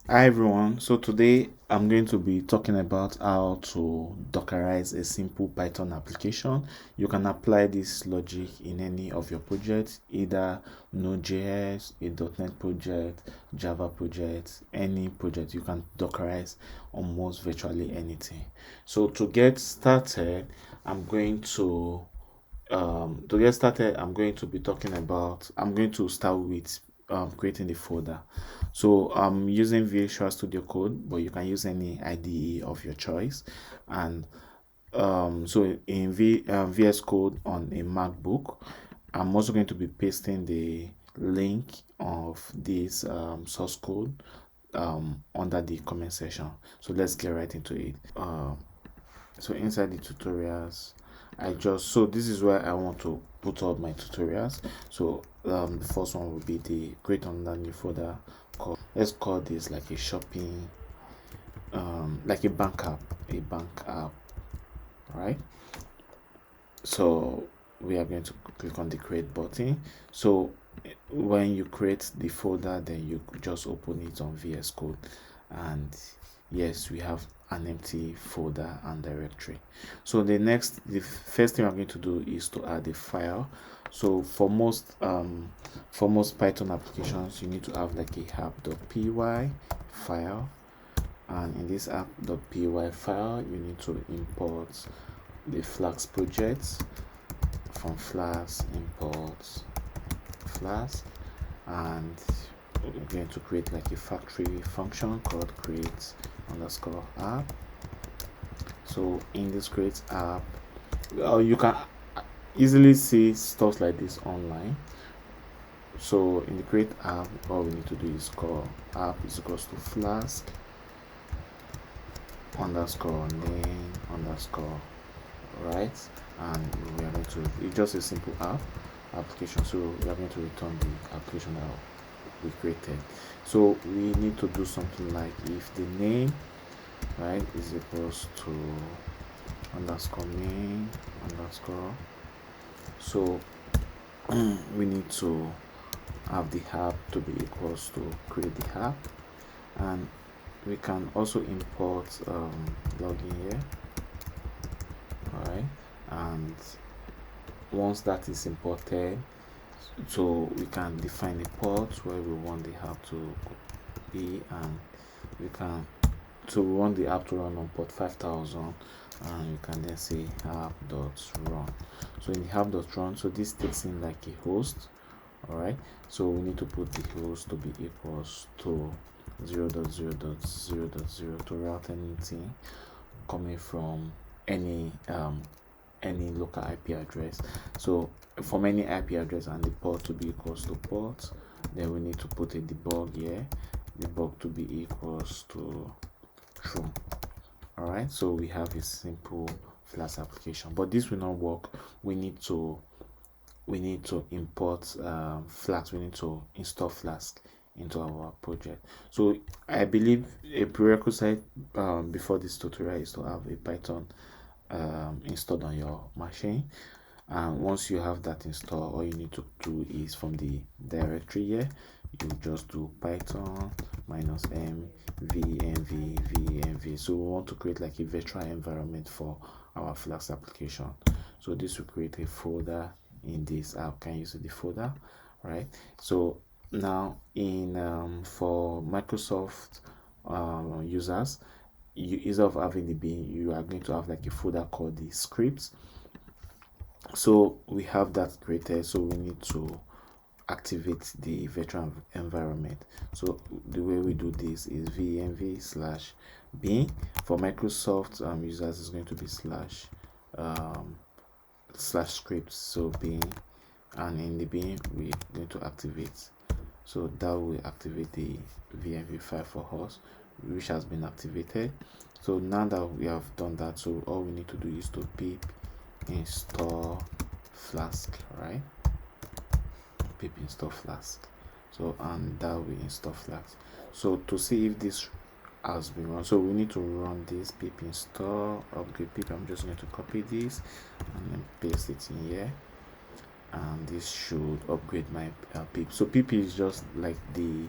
Hi everyone, so today I'm going to be talking about how to Dockerize a simple Python application. You can apply this logic in any of your projects, either Node.js, a .NET project, Java project, any project. You can Dockerize almost virtually anything. So to get started, I'm going to be talking about, I'm going to start with creating the folder. So I'm using Visual Studio Code, but you can use any IDE of your choice. And so in VS Code on a MacBook, I'm also going to be pasting the link of this source code under the comment section. So let's get right into it. So inside the tutorials, so this is where I want to put all my tutorials. So the first one will be the create another new folder called, let's call this like a shopping, like a bank app, right? So we are going to click on the create button. So when you create the folder, then you just open it on VS Code, and yes, we have an empty folder and directory. So the first thing I'm going to do is to add a file. So for most Python applications, you need to have like a app.py file, and in this app.py file, you need to import the Flask project. From Flask, import Flask, and we're going to create like a factory function called create underscore app. So in this create app, you can easily see stuff like this online. So in the create app, all we need to do is call app is equals to Flask underscore name underscore, right? And we are going to, it's just a simple application. So we are going to return the application that we created. So we need to do something like if the name, right, is equals to underscore name underscore. So we need to have the app to be equals to create the app, and we can also import login here. All right, and once that is imported, so we can define the port where we want the app to be, and we want the app to run on port 5000, and you can then say app.run. So in the app.run, so this takes in like a host. All right, so we need to put the host to be equals to 0.0.0.0 to route anything coming from any local IP address. So from any IP address, and the port to be equals to port, then we need to put a debug here, debug to be equals to true. All right, so we have a simple Flask application, but this will not work. We need to import Flask. We need to install Flask into our project. So I believe a prerequisite before this tutorial is to have a Python installed on your machine. And once you have that installed, all you need to do is from the directory here, you just do python -m -v. So we want to create like a virtual environment for our Flask application. So this will create a folder in this app. Can you see the folder, right? So now in for Microsoft users, instead of having the bin, you are going to have like a folder called the scripts. So we have that created, so we need to activate the virtual environment. So the way we do this is vmv/bin. For Microsoft users, is going to be /scripts, so bin, and in the bin we're going to activate. So that will activate the vmv file for us, which has been activated. So now that we have done that, so all we need to do is to pip install Flask, right? Pip install Flask. So and that will install Flask. So to see if this has been run, so we need to run this pip install upgrade pip. I'm just going to copy this and then paste it in here, and this should upgrade my pip. So pip is just like the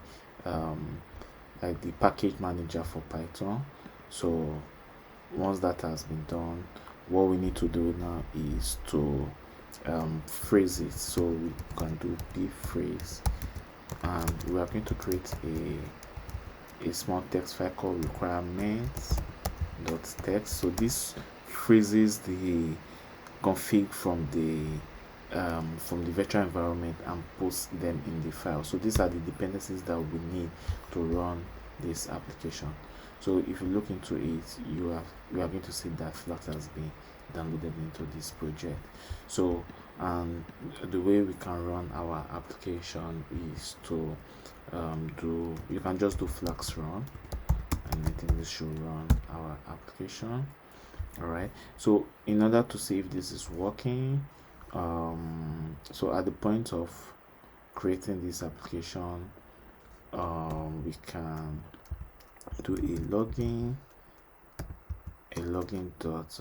like the package manager for Python. So once that has been done, what we need to do now is to phrase it. So we can do bphrase, and we are going to create a small text file called requirements.text. So this phrases the config from the virtual environment and post them in the file. So these are the dependencies that we need to run this application. So if you look into it, you are going to see that Flask has been downloaded into this project. So the way we can run our application is to you can just do Flask run, and I think this should run our application. All right, so in order to see if this is working, so at the point of creating this application, we can do a login dot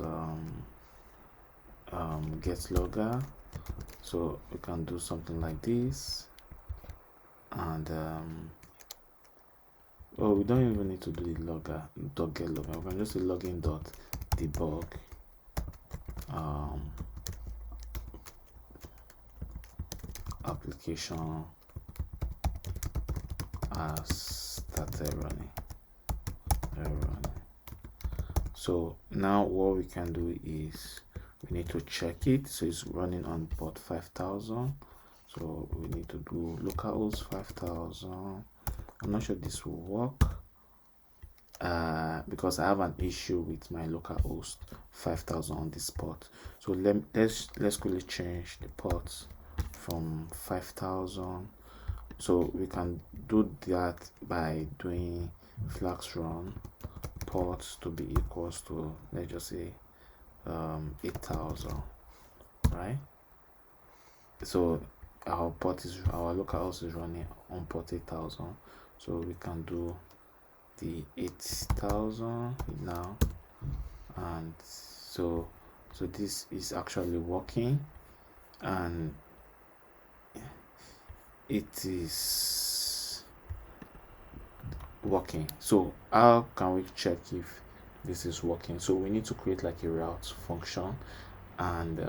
get logger. So we can do something like this, and oh, we don't even need to do the logger dot get logger. We can just say login dot debug application has started running. So now what we can do is we need to check it. So it's running on port 5000. So we need to do localhost 5000. I'm not sure this will work because I have an issue with my localhost 5000 on this port. So let's quickly change the port from 5000. So we can do that by doing Flask run ports to be equals to, let's just say 8000, right? So our localhost is running on port 8000, so we can do the 8000 now, and so this is actually working, and it is working. So how can we check if this is working? So we need to create like a route function and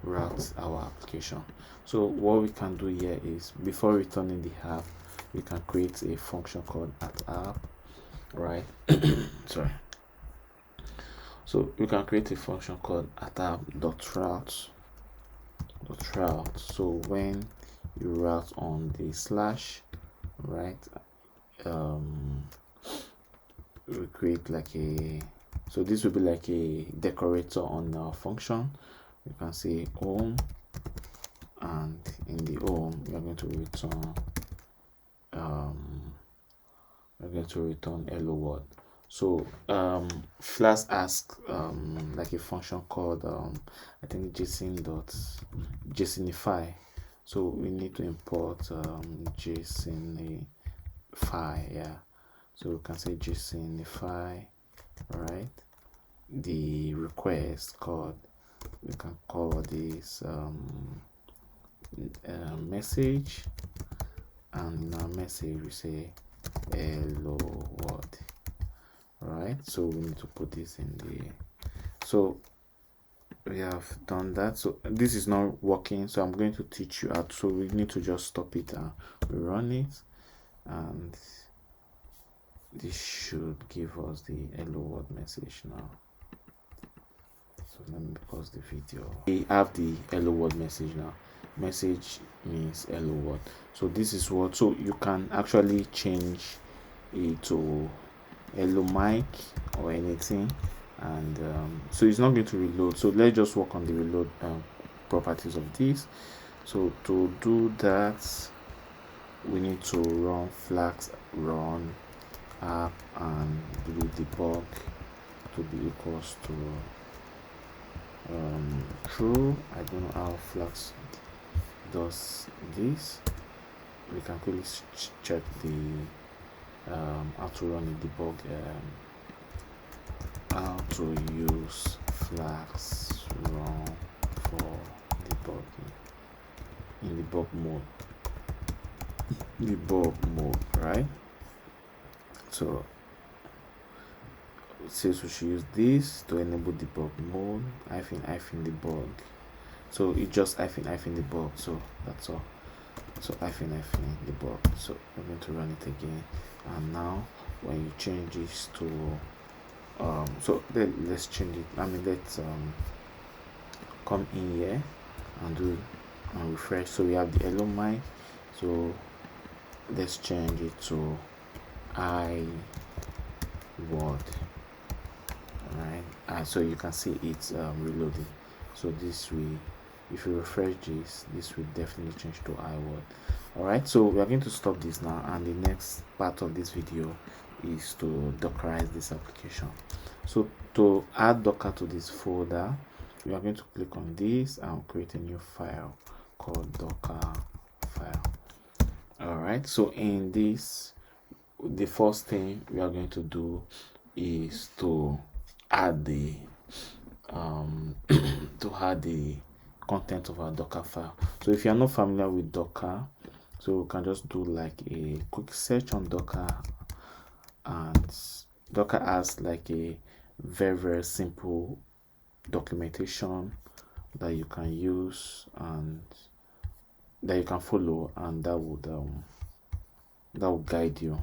route our application. So what we can do here is, before returning the app, we can create a function called @app, right? Sorry. So we can create a function called @app.route. So when you route on the slash, right, we create like a, so this will be like a decorator on our function. You can say home, and in the home we are going to return hello world. So Flask asks like a function called I think JSONify. So we need to import JSONify, yeah. So we can say JSONify, right? The request code, we can call this message, and in our message we say hello world, right? So we need to put this in the, so we have done that. So this is not working, so I'm going to teach you how to, so we need to just stop it and we run it, and this should give us the hello world message now. So let me pause the video. We have the hello world message now. Message means hello world. So this is what, so you can actually change it to hello mic or anything, and so it's not going to reload. So let's just work on the reload properties of this. So to do that, we need to run Flask run app and do debug to be equals to true. I don't know how Flask does this. We can quickly check the how to run a debug, how to use Flask run for debugging in debug mode, right? So it says we should use this to enable debug mode hyphen debug. So it just hyphen debug. So that's all. So hyphen debug. So we're going to run it again, and now when you change this to so let's change it. Let's come in here and do and refresh. So we have the hello mic. So let's change it to I word. Alright, so you can see it's reloading. So this will, if you refresh this will definitely change to I word. Alright, so we are going to stop this now, and the next part of this video is to dockerize this application. So to add Docker to this folder, we are going to click on this and create a new file called Docker file. Alright, so in this, the first thing we are going to do is to add the to add the content of our Docker file. So if you are not familiar with Docker, so we can just do like a quick search on Docker, and Docker has like a very simple documentation that you can use and that you can follow, and that would guide you.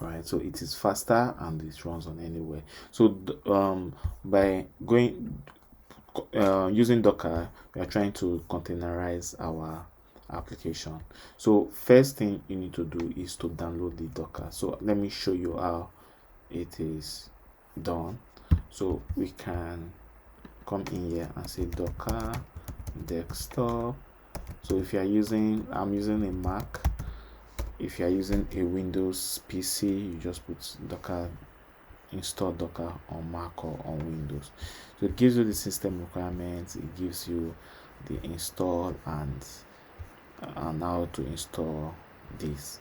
Right, so it is faster and it runs on anywhere. So by going using Docker, we are trying to containerize our application. So first thing you need to do is to download the Docker. So let me show you how it is done. So we can come in here and say Docker desktop. So if you are using, I'm using a Mac. If you are using a Windows PC, you just put Docker, install Docker on Mac or on Windows. So it gives you the system requirements, it gives you the install and how to install this.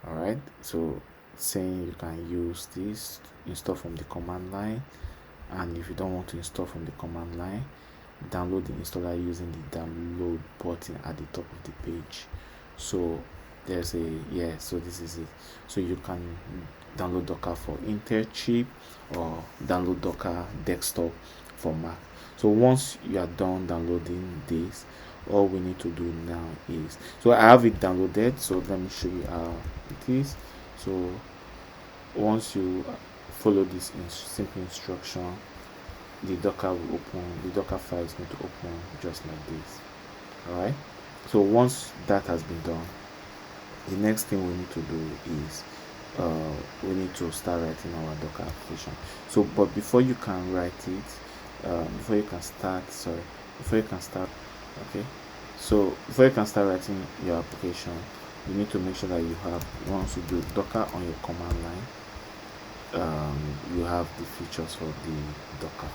Alright, so saying you can use this, install from the command line, and if you don't want to install from the command line, download the installer using the download button at the top of the page. So there's a so this is it. So you can download Docker for Intel chip or download Docker desktop for Mac. So once you are done downloading this, all we need to do now is, so I have it downloaded, so let me show you how it is. So once you follow this simple instruction, the Docker will open, the Docker file is going to open just like this. Alright, so once that has been done, the next thing we need to do is we need to start writing our Docker application. So but before you can write it, before you can start okay, so before you can start writing your application, you need to make sure that you have, once you do Docker on your command line, you have the features for the Docker.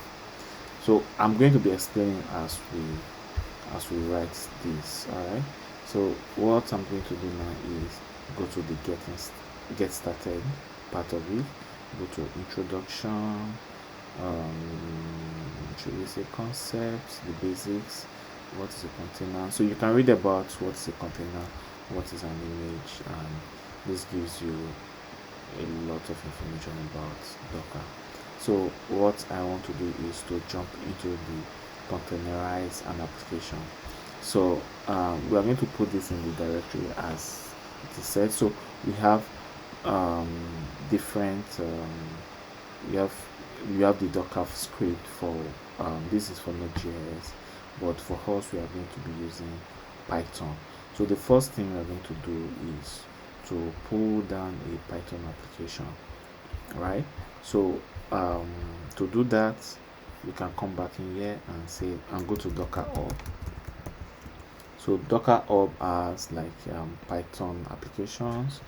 So I'm going to be explaining as we write this. Alright, so what I'm going to do now is go to the get started part of it, go to introduction, should we say concepts, the basics, what is a container. So you can read about what is a container, what is an image, and this gives you a lot of information about Docker. So what I want to do is to jump into the containerize an application. So we are going to put this in the directory as it is said. So we have different we have the Docker script for this is for Node.js, but for us we are going to be using Python. So the first thing we are going to do is to pull down a Python application. Right, so to do that, we can come back in here and say and go to Docker Hub. So Docker Hub has like Python applications,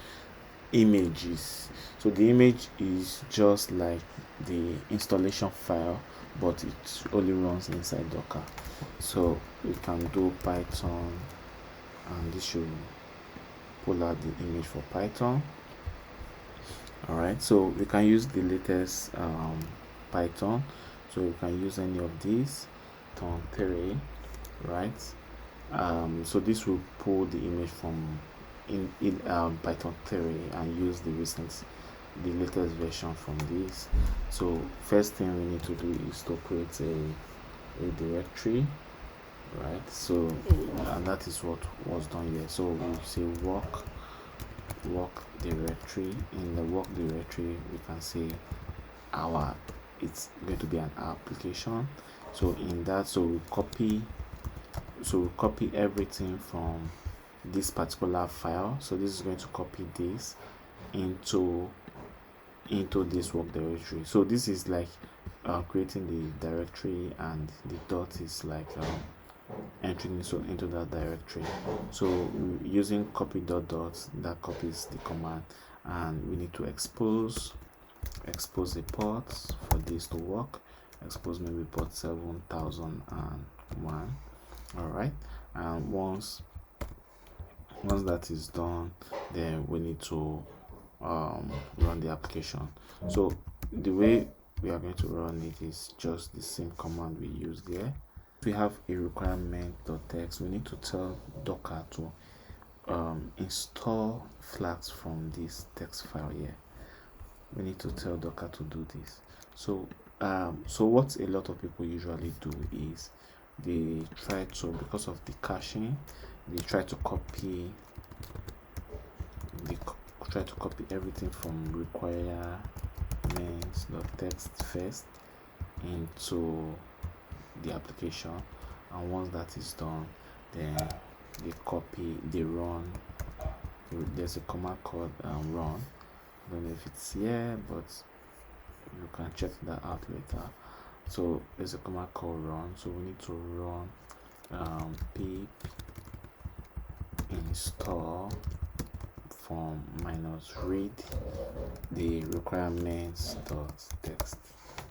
images. So the image is just like the installation file, but it only runs inside Docker. So we can do Python, and this should pull out the image for Python. Alright, so we can use the latest Python. So we can use any of these, Containerize, right? So this will pull the image from in Python 3 and use the recent the latest version from this. So first thing we need to do is to create a directory, right? So and that is what was done here. So we say work directory. In the work directory we can say it's going to be an application. So in that, so we copy everything from this particular file. So this is going to copy this into this work directory. So this is like creating the directory, and the dot is like entering into that directory. So using copy dot that copies the command, and we need to expose the ports for this to work. Expose maybe port 7001. All right, and once that is done, then we need to run the application. So the way we are going to run it is just the same command we used there. We have a requirement.txt. We need to tell Docker to install Flask from this text file here. We need to tell Docker to do this. So what a lot of people usually do is they try to, because of the caching, they try to copy everything from requirements.txt first into the application, and once that is done, then they run. There's a command called run. I don't know if it's here, but you can check that out later. So there's a command called run. So we need to run pip install from -read the requirements.txt.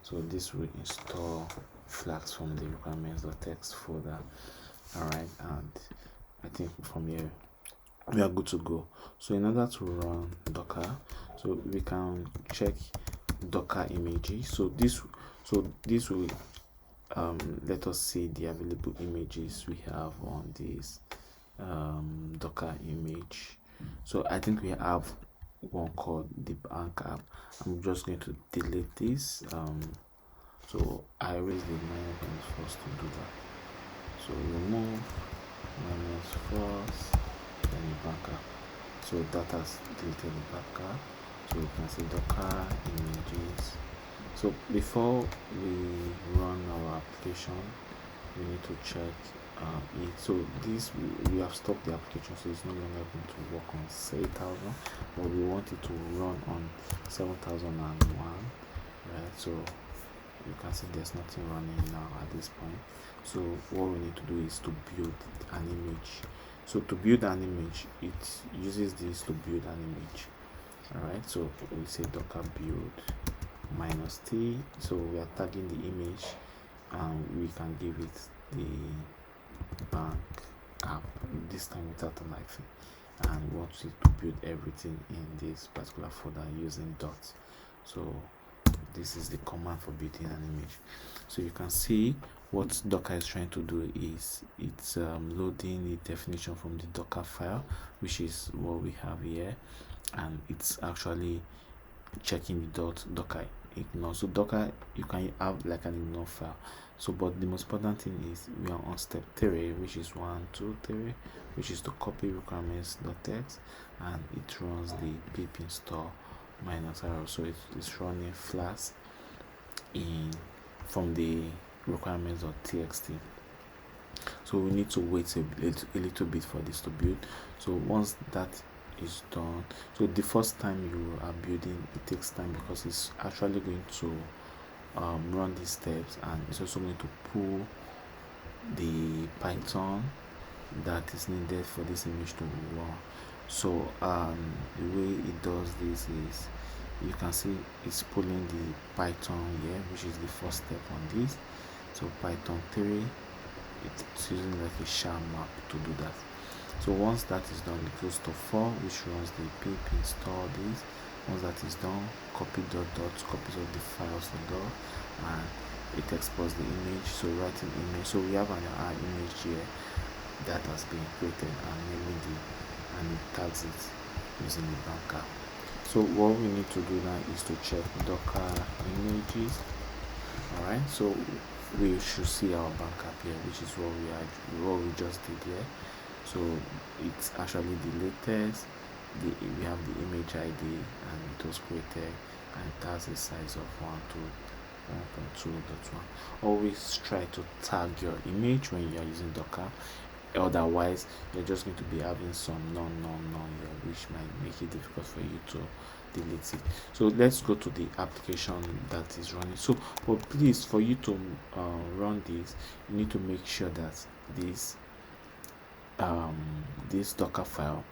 So this will install Flask from the requirements.txt folder. All right, and I think from here we are good to go. So in order to run Docker, so we can check Docker images. So this will let us see the available images we have on this Docker image. So I think we have one called the bank app. I'm just going to delete this. So I always did -first to do that. So remove -first, then the bank app. So that has deleted the bank app. So you can see Docker images. So before we run our application, we need to check it. So this, we have stopped the application, so it's no longer going to work on 8000, but we want it to run on 7001, right? So you can see there's nothing running now at this point. So what we need to do is to build an image. So to build an image, it uses this to build an image. All right, so we say docker build -t. So we are tagging the image, and we can give it the bank app, this time without a hyphen, and we want it to build everything in this particular folder using dot. So this is the command for building an image. So you can see what Docker is trying to do is it's loading the definition from the Docker file, which is what we have here, and it's actually checking the docker ignore. So Docker, you can have like an ignore file. So but the most important thing is we are on step 3, which is 1 2 3, which is to copy requirements.txt, and it runs the pip install -r. So it's running Flask from the requirements.txt. So we need to wait a little bit for this to build. So once that is done, so the first time you are building, it takes time because it's actually going to run these steps, and it's also going to pull the Python that is needed for this image to run. So the way it does this is, you can see it's pulling the Python here, which is the first step on this. So Python 3, it's using like a SHA map to do that. So once that is done, it goes to 4, which runs the pip install this. Once that is done, copy copies of the files and it exports the image. So write an image. So we have an image here that has been created, and it tags it using the bank app. So what we need to do now is to check Docker images. All right, so we should see our backup here, which is what we just did here. So it's actually the latest. We have the image ID, and it was created, and it has a size of 1.2.1. Always try to tag your image when you are using Docker. Otherwise, you're just going to be having some none here, which might make it difficult for you to delete it. So let's go to the application that is running. So, but please, for you to run this, you need to make sure that this Docker file,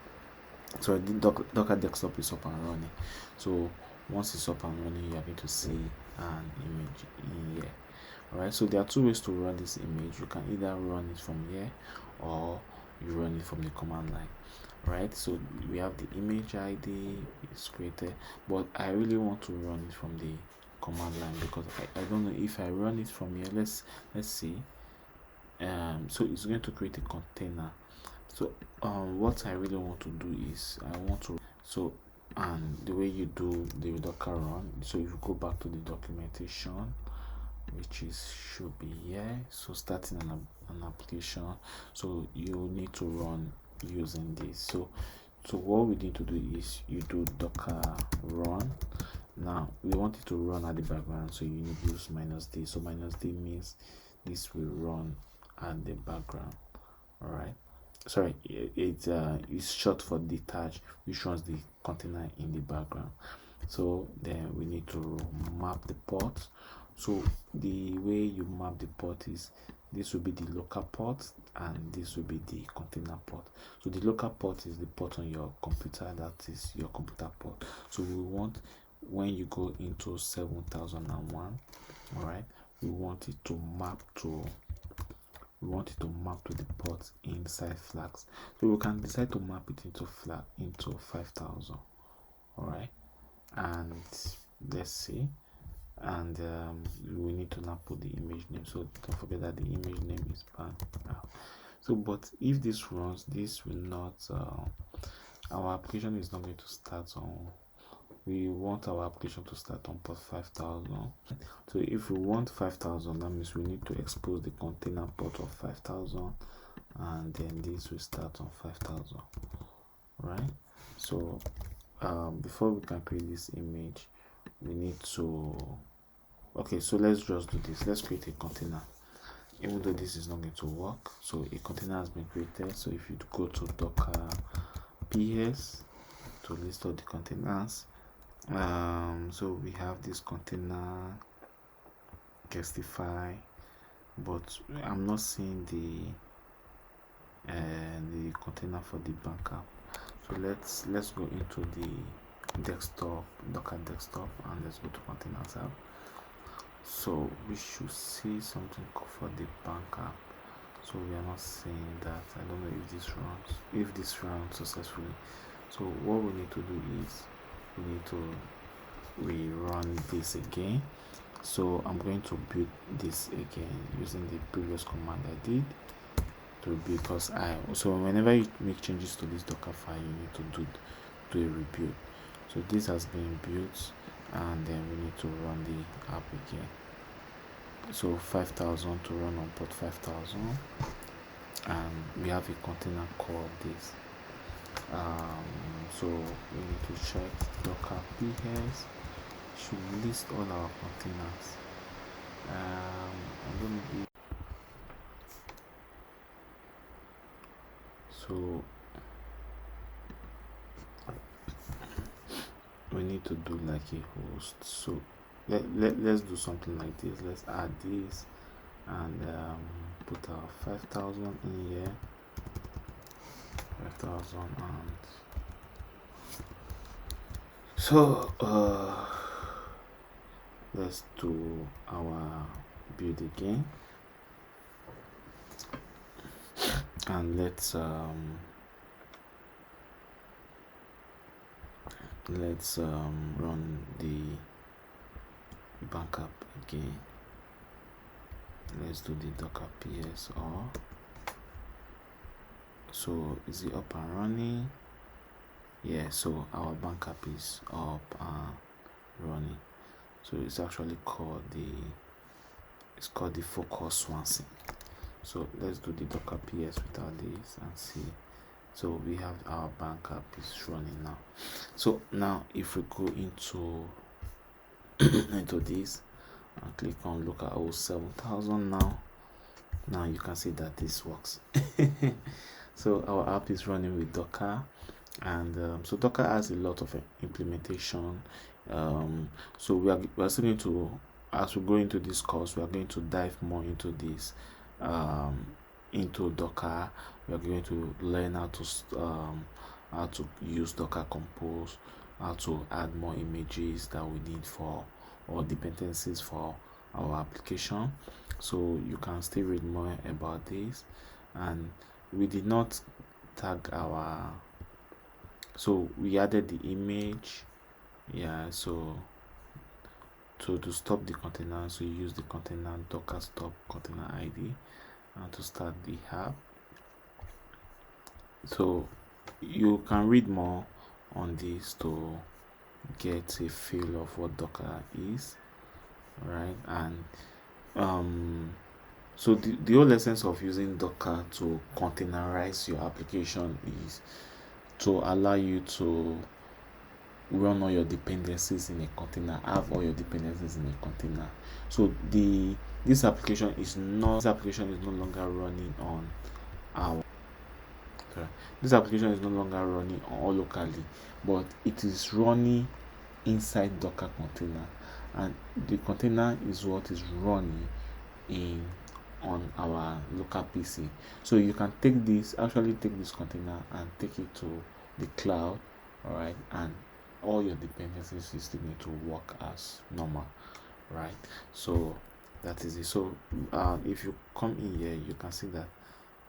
so the Docker desktop is up and running. So once it's up and running, you are going to see an image in here. All right, so there are two ways to run this image. You can either run it from here, or you run it from the command line. Right, so we have the image ID is created, but I really want to run it from the command line, because I don't know if I run it from here. Let's see. So it's going to create a container. So what I really want to do is I want to, so, and the way you do the Docker run, so if you go back to the documentation, which is should be here, so starting an application, so you need to run using this. So what we need to do is you do Docker run. Now we want it to run at the background, so you need to use -d. So -d means this will run at the background. All right, sorry, it's short for detach, which runs the container in the background. So then we need to map the port. So the way you map the port is, this will be the local port, and this will be the container port. So the local port is the port on your computer, that is your computer port. So we want, when you go into 7001, all right, we want it to map to the port inside Flask. So we can decide to map it into 5000. All right, and let's see, and we need to now put the image name. So don't forget that the image name is banned now. So but if this runs, this will not our application is not going to start on, we want our application to start on port 5000. So if we want 5000, that means we need to expose the container port of 5000, and then this will start on 5000. Right, so before we can create this image, we need to, okay, so let's just do this. Let's create a container, even though this is not going to work. So a container has been created. So if you go to Docker ps to list all the containers, so we have this container Gestify, but I'm not seeing the container for the backup. So let's go into the desktop, Docker desktop, and let's go to Containers app. So we should see something for the backup. So we are not seeing that. I don't know if this runs successfully. So what we need to do is we need to rerun this again. So I'm going to build this again using the previous command I did, because so whenever you make changes to this Docker file, you need to do a rebuild. So this has been built, and then we need to run the app again. So 5000 to run on port 5000, and we have a container called this. So we need to check Docker ps should list all our containers. I'm going to be, so we need to do like a host. So let's do something like this. Let's add this, and put our 5000 in here, 5000, and so let's do our build again, and let's run the backup again. Let's do the Docker ps so is it up and running? Yeah, so our bank app is up and running. So it's actually called the Focus Swansea. So let's do the Docker PS without this and see. So we have our bank app is running now. So now if we go into into this and click on look at 7,000 now you can see that this works. So our app is running with Docker, and so Docker has a lot of implementation. So we are still going to, as we go into this course, we are going to dive more into this, into Docker. We are going to learn how to use Docker Compose, how to add more images that we need for, or dependencies for our application. So you can still read more about this. And we did not tag our, so we added the image. Yeah, so to stop the container, so you use the container docker stop container id, and to start the app. So you can read more on this to get a feel of what Docker is, right? And so the whole essence of using Docker to containerize your application is to allow you to run all your dependencies in a container, have all your dependencies in a container. So this application is no longer running on our this application is no longer running all locally, but it is running inside Docker container, and the container is what is running on our local PC. So you can take this container and take it to the cloud, all right, and all your dependencies is still going to work as normal, right? So that is it. So if you come in here, you can see that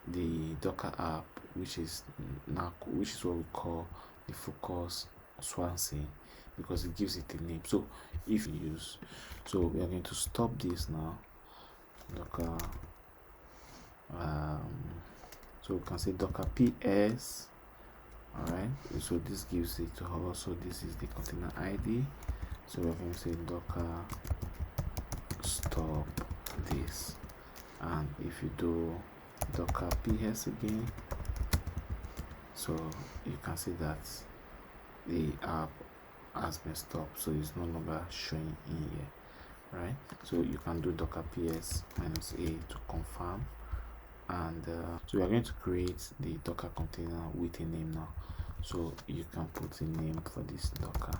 the Docker app, which is what we call the Focus Swansea, because it gives it a name. So if you use, so we are going to stop this now. Docker, so we can say Docker PS. All right, so this gives it to us. So this is the container ID. So we're going to say Docker stop this, and if you do Docker PS again, so you can see that the app has been stopped, so it's no longer showing in here, right? So you can do Docker PS -a to confirm, and so we are going to create the Docker container with a name now. So you can put a name for this Docker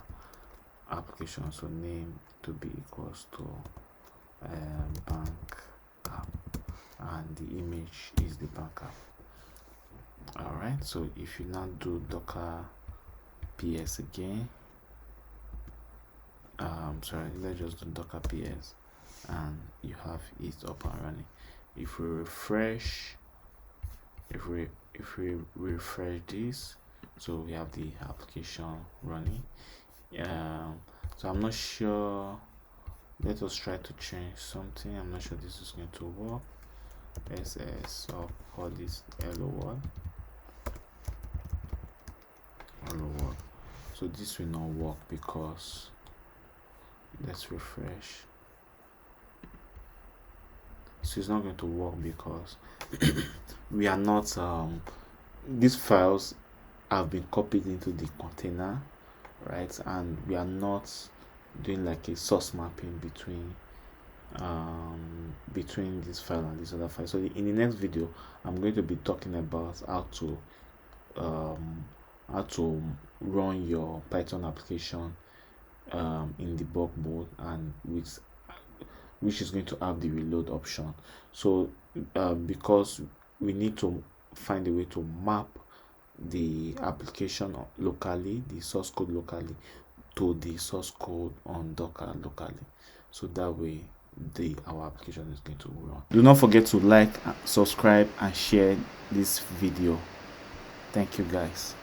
application. So name to be equals to bank app, and the image is the bank app. All right, so if you now do Docker PS again, sorry, let's just do Docker PS, and you have it up and running. If we refresh, if we refresh this, so we have the application running. So I'm not sure, let us try to change something. I'm not sure this is going to work. So call this hello world. So this will not work because, let's refresh. So it's not going to work because we are not these files have been copied into the container, right? And we are not doing like a source mapping between this file and this other file. So in the next video, I'm going to be talking about how to run your Python application in debug mode, and which is going to have the reload option. So because we need to find a way to map the application locally, the source code locally, to the source code on Docker locally, so that way our application is going to run. Do not forget to like, subscribe, and share this video. Thank you guys.